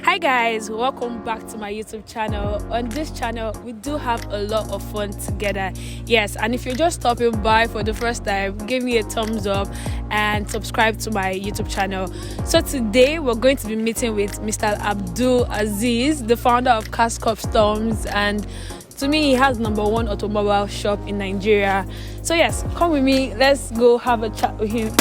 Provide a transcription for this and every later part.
Hi guys, welcome back to my YouTube channel. On this channel we do have a lot of fun together. Yes, and if you're just stopping by for the first time, give me a thumbs up and subscribe to my YouTube channel. So today we're going to be meeting with Mr. Abdul Aziz, the founder of Khazcustoms, and to me he has #1 automobile shop in Nigeria. So yes, come with me, let's go have a chat with him.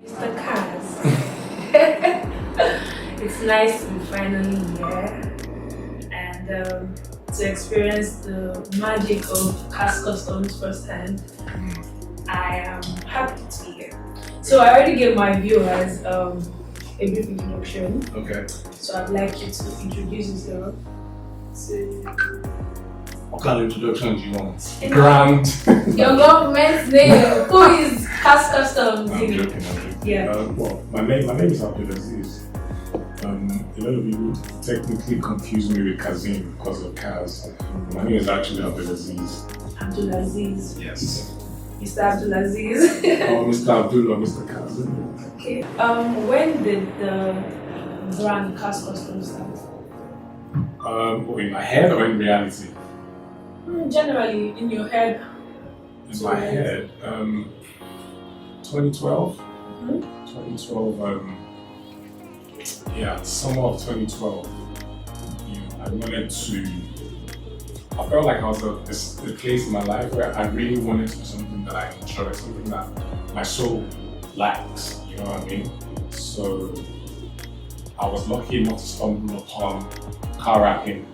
Mr. Kaz, it's nice to be finally here and to experience the magic of Khazcustoms firsthand. I am happy to be here. So I already gave my viewers a brief introduction. Okay. So I'd like you to introduce yourself. What kind of introduction do you want? Grand. Your government's name. Who is Khazcustoms? I'm joking. Yeah. Well, my name is Abdul Aziz. A lot of people technically confuse me with Kazim because of Kaz. My name is actually Abdul Aziz. Abdul Aziz. Yes. Mr. Abdul Aziz. Or Mr. Abdul or Mr. Kaz. Okay. When did the brand Khazcustoms start? In my head or in reality? Generally, in your head. In my head, 2012. 2012. Summer of 2012. I wanted to. I felt like I was at a place in my life where I really wanted to do something that I enjoy, something that my soul likes. You know what I mean? So I was lucky enough to stumble upon car wrapping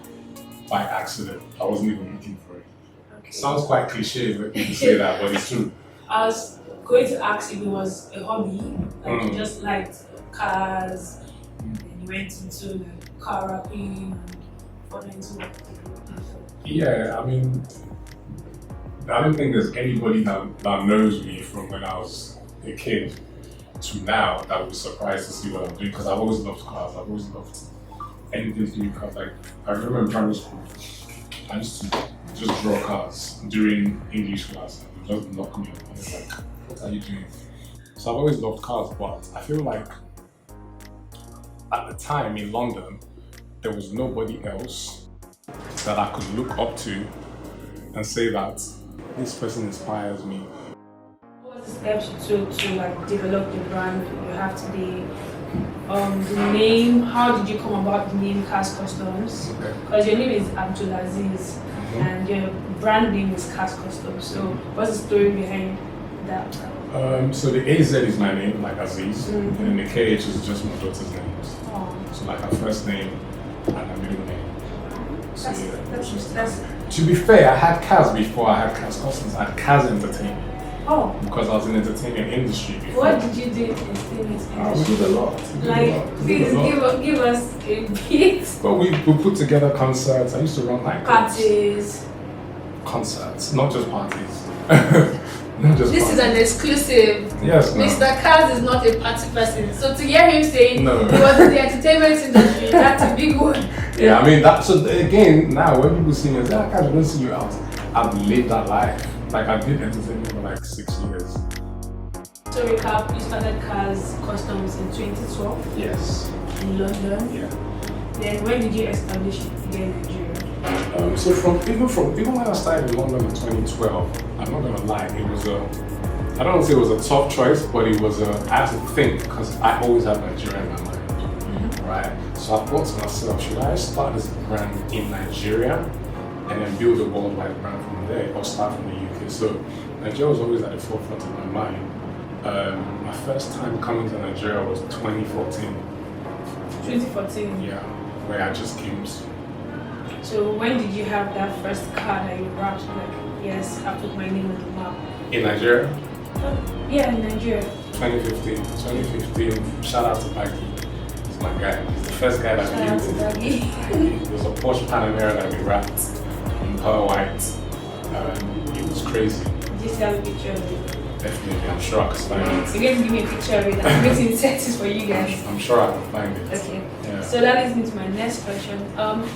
by accident. I wasn't even looking for it. Okay. Sounds quite cliche when you say that, but it's true. I was going to ask if it was a hobby, like you just liked cars, and then you went into like car wrapping and further into what. Yeah, I mean, I don't think there's anybody that knows me from when I was a kid to now that would be surprised to see what I'm doing, because I've always loved cars. I've always loved anything to do with cars. Like, I remember in primary school, I used to just draw cars during English class. It would just knock me up. And it's like, what are you doing? So I've always loved cars, but I feel like at the time in London, there was nobody else that I could look up to and say that this person inspires me. What was the steps you took to like develop the brand? You have to be the name. How did you come about the name Khazcustoms? Because your name is Abdul Aziz and your brand name is Khazcustoms. So what's the story behind that? So the AZ is my name, like Aziz, and then the KH is just my daughter's names. So like her first name and her middle name. So That's to be fair, I had Kaz before I had Khazcustoms. I had Kaz Entertainment. Because I was in the entertainment industry before. What did you do in the entertainment We did a lot. Please give us a bit. But we put together concerts. I used to run like Parties. concerts, not just parties. Not just This parties. is an exclusive. Yes, no. Mr. Kaz is not a party person. So to hear him saying No. he was in the entertainment industry, that's a big one. Yeah, I mean that. So again, now when people see me, they say, "I can't see you out." I've lived that life. Like I did entertainment for like 6 years. To recap, you started Khazcustoms in 2012 Yes. in London. Yeah. Then when did you establish it here in Nigeria? So even when I started in London in 2012, I'm not gonna lie, it was I don't want to say it was a tough choice, but it was I had to think because I always have Nigeria in my mind, right? So I thought to myself, should I start this brand in Nigeria and then build a worldwide brand from there, or start from the UK? So Nigeria was always at the forefront of my mind. My first time coming to Nigeria was 2014. 2014. Yeah, where I just came. So when did you have that first car that you wrapped like, yes, I put my name on the map? In Nigeria? Yeah, in Nigeria. 2015. 2015, shout out to Baggy. He's my guy. He's the first guy that Shout out to Baggy. It was a Porsche Panamera that we wrapped in pearl white. It was crazy. Did you see a picture of it? Definitely, I'm sure I can find it. So you're going to give me a picture of it. I'm going to insert it for you guys. I'm sure I can find it. Okay. Yeah. So that leads me to my next question.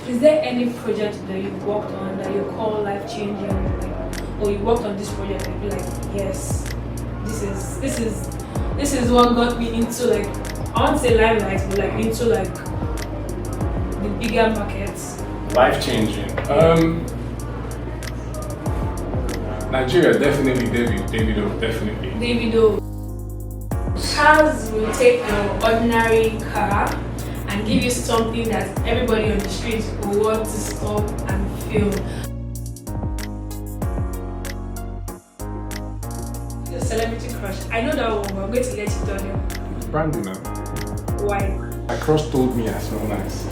Is there any project that you've worked on that you call life changing, or you worked on this project and you're like, yes, this is what got me into, like, I won't say limelight, but like into like the bigger markets. Life changing. Nigeria, definitely. Davido, definitely. Davido. Cars will take your ordinary car and give you something that everybody on the street will want to stop and feel. Your celebrity crush. I know that one, but I'm going to let you tell them. Brandy now. Why? My crush told me I smell nice.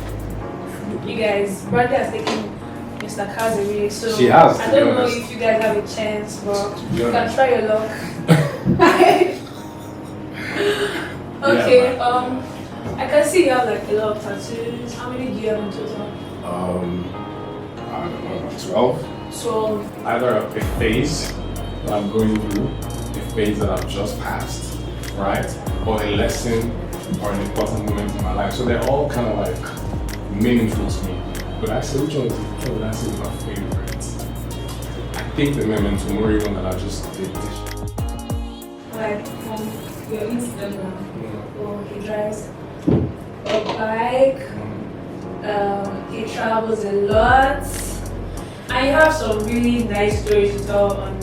You guys, Brandy has taken Mr. Cars away, so She has, I to don't be know honest. if you guys have a chance, but To be you can honest. try your luck. Okay, I can see you have like a lot of tattoos. How many do you have in total? I don't know, about 12. So, Either a phase that I'm going through, a phase that I've just passed, right? Or a lesson or an important moment in my life. So they're all kind of like meaningful to me. But I say, which one would I say is my favorite? I think the Memento Mori one that I just did this. like from your Instagram, or he drives a bike, he travels a lot, and you have some really nice stories to tell on.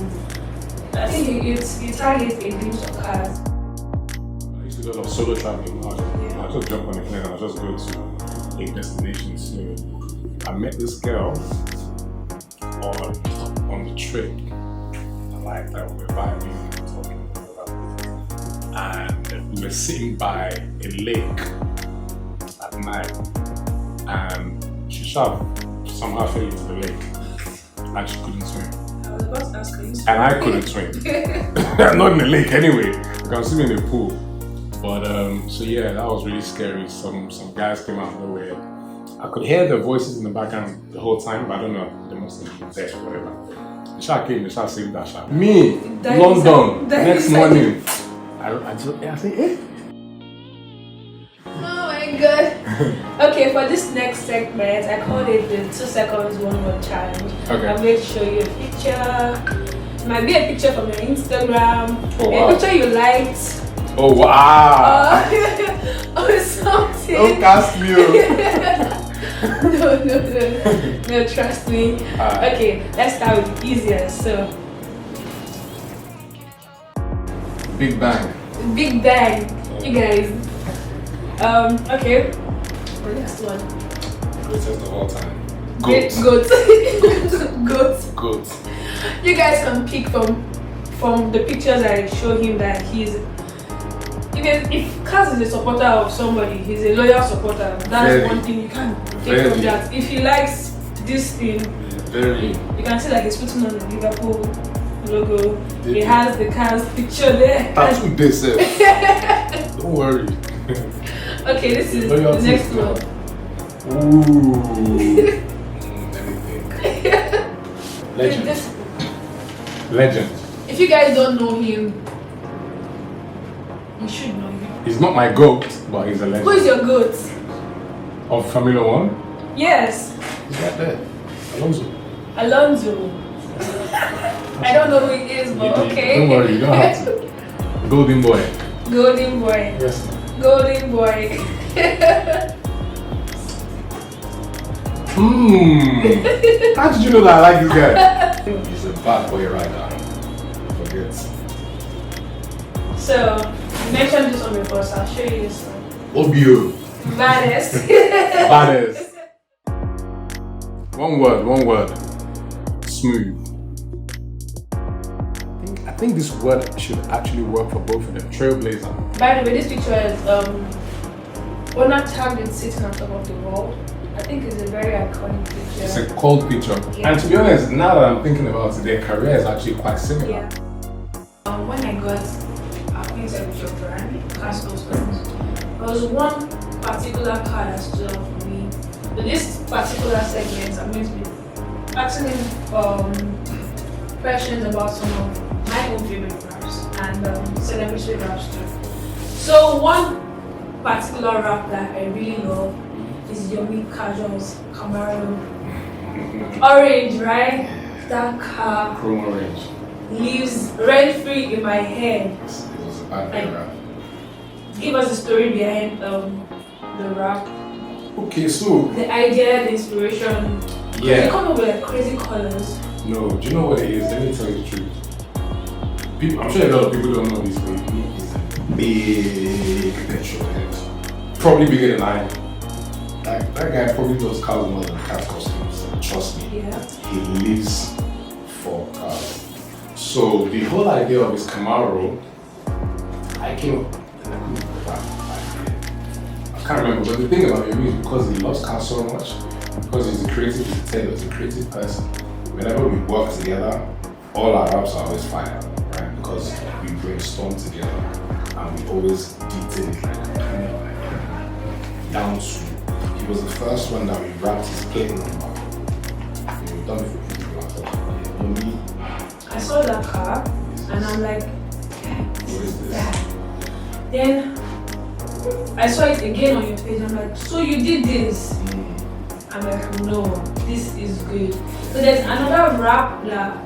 I think you target a glimpse of cars. I used to do a lot of solo traveling. I'll just jump on a plane and I'll just go to a destination. So I met this girl on the trip. I like that we were vibing, talking and we were sitting by a lake at night, and she somehow fell into the lake and she couldn't swim. I was about to ask you. And I couldn't swim. Not in the lake anyway. I can swim in the pool. But so yeah, that was really scary. Some guys came out of nowhere. I could hear the voices in the background the whole time, but I don't know, they must have been there or whatever. The shark came, the shark saved that shark. Me, London, next morning. I say, eh? Oh my god. Okay, for this next segment, I called it the 2 seconds 1 word challenge. Okay. I'm going to show you a picture. It might be a picture from your Instagram, Oh, wow. a picture you liked, Oh wow! or something. Don't cast me. No, trust me. Okay, let's start with the easiest. So, Big Bang. Big Bang, you guys. Okay, the next one. Greatest of all time. Goat. Goat. You guys can pick from the pictures I show him that he's. If Kaz is a supporter of somebody, he's a loyal supporter. That's Very. one thing you can take Very. from that. If he likes this thing, Very. you can see like he's putting on the Liverpool logo. He Did has the Kaz picture there. That's what they said. Don't worry. Okay, this is the Loyalty next is one. good. Ooh. Anything. Legend. Legend. If you guys don't know him, you should know him. He's not my goat, but he's a legend. Who is your goat? Of Formula One? Yes, He's right there. Alonso. Alonso. I don't know who he is, but okay. Don't worry, you don't have to. Golden boy. Golden boy. Yes. Golden boy. How did you know that I like this guy? He's a bad boy right now. Forget. So, you mentioned this one before, so I'll show you this one. Obio. Baddest. Baddest. One word. Smooth. I think this word should actually work for both of them. Trailblazer. By the way, this picture is one tagged with sitting on top of the wall. I think it's a very iconic picture. It's a cold picture. Yeah. And to be honest, now that I'm thinking about it, their career is actually quite similar. Yeah. When I got acquainted with your brand, Khazcustoms, there was one particular car that stood out for me. In this particular segment, I'm going to be asking him questions about some of my own favorite brands. wraps and celebrity wraps too. So one particular wrap that I really love is Yomi Casual's Camaro Orange, right? That car Chrome orange. lives rent free in my head. It was a bad Like, wrap. give us the story behind the wrap, Okay, so the idea, the inspiration. They yeah. come up with like crazy colors. No, do you know what it is? Let me tell you the truth. People, I'm sure a lot of people don't know this, but he's a big petrol head. Probably bigger than I am. That guy probably does cars more than Khazcustoms. Trust me. Yeah. He lives for cars. So the whole idea of his Camaro, I came up and I couldn't put that idea. I can't remember, but the thing about him is because he loves cars so much, because he's a creative detailer, he's a creative person. Whenever we work together, all our raps are always fire, right? Because we brainstorm together and we always detail it like down to. He was the first one that we wrapped his plate number. We've done it for people ourselves. Me. I saw that car and I'm like, What is this? then I saw it again on your page. I'm like, so you did this? I'm like, no, this is good. So there's another wrap that,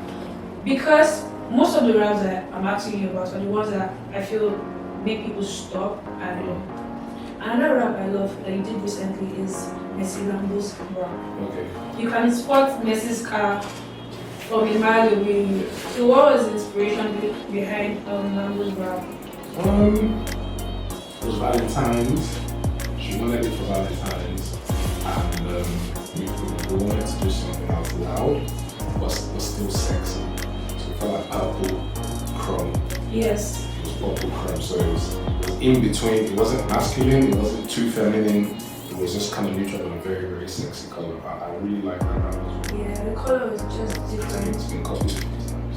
because most of the wraps that I'm asking you about are the ones that I feel make people stop and another wrap I love that you did recently is Messi Lambo's wrap. Okay. You can spot Messi's car from a mile away. So what was the inspiration behind Lambo's wrap? It was Valentine's. She wanted it for Valentine's. And we wanted to do something that was loud, but still sexy. So it felt like purple chrome. Yes. It was purple chrome, so it was in between. It wasn't masculine, it wasn't too feminine. It was just kind of neutral and a very, very sexy color. I really like that wrap as well. Yeah, the color was just different. It's been copied to these times.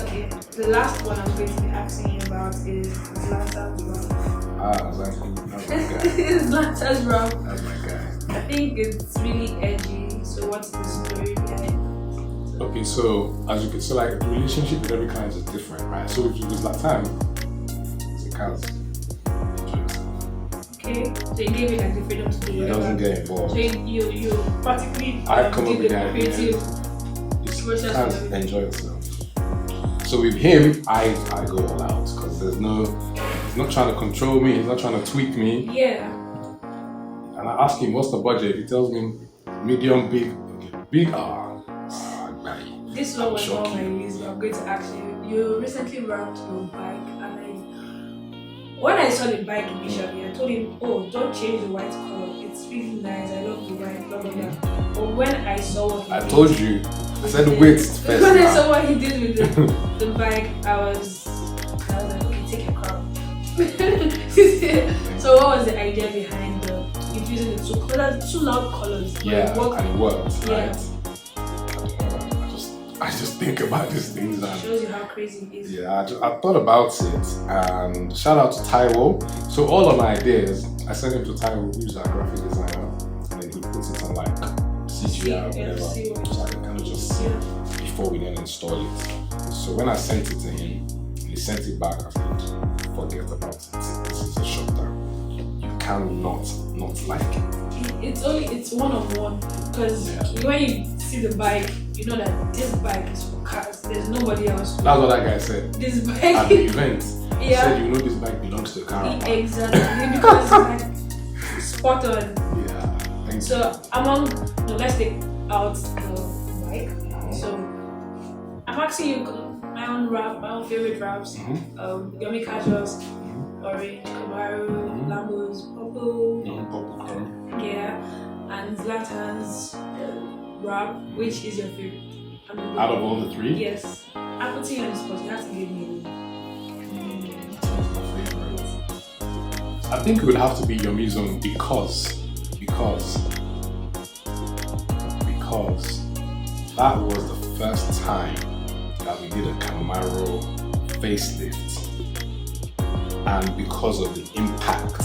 Okay, the last one I'm going to be asking you about is Zlatan's wrap. That's my guy. Zlatan's wrap. That's my guy. I think it's really edgy. So what's the story behind it? Okay, so as you can see, like the relationship with every client is different, right? So if you use Latam, it's a Kaz. Okay, so you gave it like the freedom to do He whatever. doesn't get involved. So you practically I come up did with the the idea. creative It's process Kaz, of everything. enjoy yourself. So with him, I go all out because he's not trying to control me, he's not trying to tweak me. Yeah. And I ask him, what's the budget? He tells me medium, big, big, bye. This one was shock on my you. list, but I'm going to ask you. You recently wrapped your bike, and when I saw the bike initially, I told him, "Oh, don't change the white color. It's really nice. I love the white, blah blah blah." But when I saw what he I did, told you. I said wait first. when I saw what he did with the bike, I was like, okay, take your crown. So what was the idea behind using the two loud colors? But Yeah, it worked. and it worked, Yeah. right? I just think about these things and Shows you how crazy it is. yeah, I thought about it and shout out to Taiwo. So all of my ideas, I sent him to Taiwo, who's our graphic designer, and then he puts it on like CGI or whatever, so I can kind of just see Yeah. before we then install it. So when I sent it to him, he sent it back. I said, forget about it. This is a shutdown. You cannot not like it. It's one of one, because when you see the bike, you know that this bike is for cars. There's nobody else. That's what that guy said This at bike. the event. He Yeah. said, you know, this bike belongs to a car. Exactly, because it's like spot on. Yeah. Thank you. So let's take out the bike. So I'm asking you my own favorite raps. Yomi Casuals, Orange, Camaro, Lambo's, Purple. Purple chrome. Yeah, and Zlatan's rap, which is your favorite? Out of all the three? Yes. I'm putting you on the spot, you have to give me I think it would have to be Yomi's own because that was the first time that we did a Camaro facelift, and because of the impact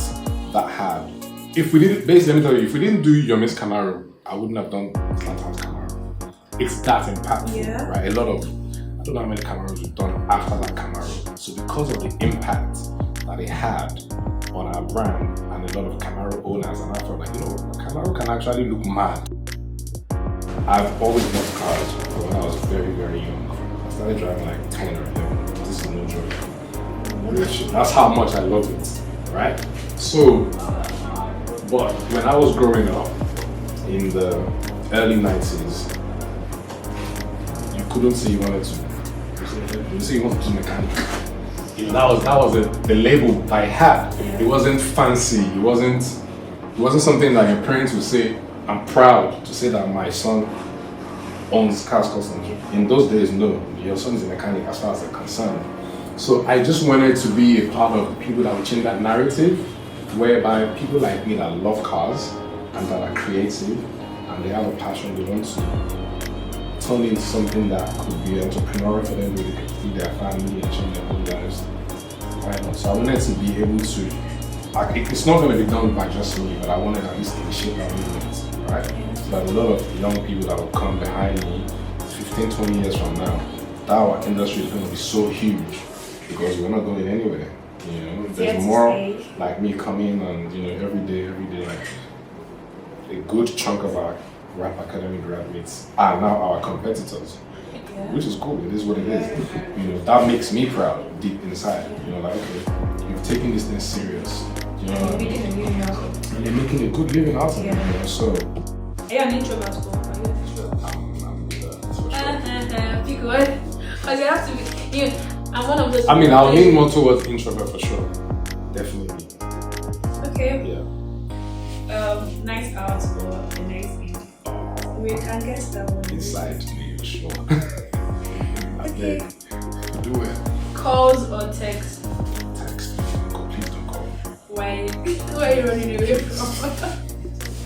that had. If we didn't, basically, let me tell you, if we didn't do Yomi's Camaro, I wouldn't have done Zlatan's Camaro. It's that impactful, Yeah. right? A lot of I don't know how many Camaros we've done after that Camaro. So because of the impact that it had on our brand and a lot of Camaro owners, and I felt like, Camaro can actually look mad. I've always loved cars when I was very, very young. I started driving like 10 or 11. This is no joke. That's how much I love it, right? So, but when I was growing up in the early 90s, you couldn't say you wanted to. You say you wanted to do mechanic. That was the label that I had. It wasn't fancy. It wasn't something that your parents would say, I'm proud to say that my son owns Khazcustoms. In those days, no. Your son is a mechanic as far as they're concerned. So I just wanted to be a part of the people that would change that narrative, whereby people like me that love cars and that are creative and they have a passion, they want to turn into something that could be entrepreneurial for them, where they could feed their family and change their own lives. Why not? So I wanted to be able to, it's not going to be done by just me, but I wanted at least to shape our movement, right? So that a lot of young people that will come behind me 15, 20 years from now, that our industry is going to be so huge because we're not going anywhere. There's more like me coming and every day, like a good chunk of our Rap Academy graduates are now our competitors, which is cool. It is what it is. That makes me proud deep inside. Like, okay, you've taken this thing serious. And you're making a good living out of it. So. Are you an introvert or are you an extrovert? For sure. Pick one. Because you have to be. I'm one of those. I mean, I'll lean more towards introvert for sure. Definitely. Okay. Yeah. Nice out or a nice in. We can guess that one. Inside, maybe, sure. Okay. Do it. Calls or text? Text. Please don't call. Why are you running away from?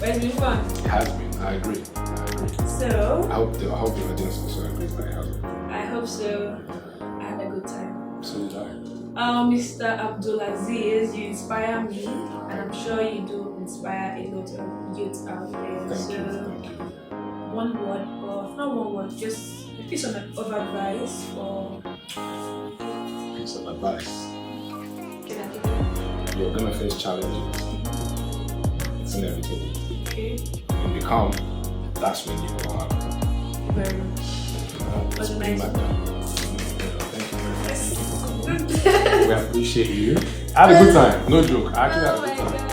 But it's been fun. It has been. I agree. So. I hope the audience also agrees that it has been. I hope so. I had a good time. So did I. Mr. Abdulaziz, you inspire me, and I'm sure you do inspire a lot of youth out there. Thank you. One word, or not one word, just a piece of advice for. Piece of advice. Can I give it? You're gonna face challenges. It's inevitable. Okay. When you come, that's when you go hard. Very much. It's pretty nice. like that. Thank you very much. Yes. Thank you for coming. We appreciate you. I had a good time. No joke. I actually had a good time.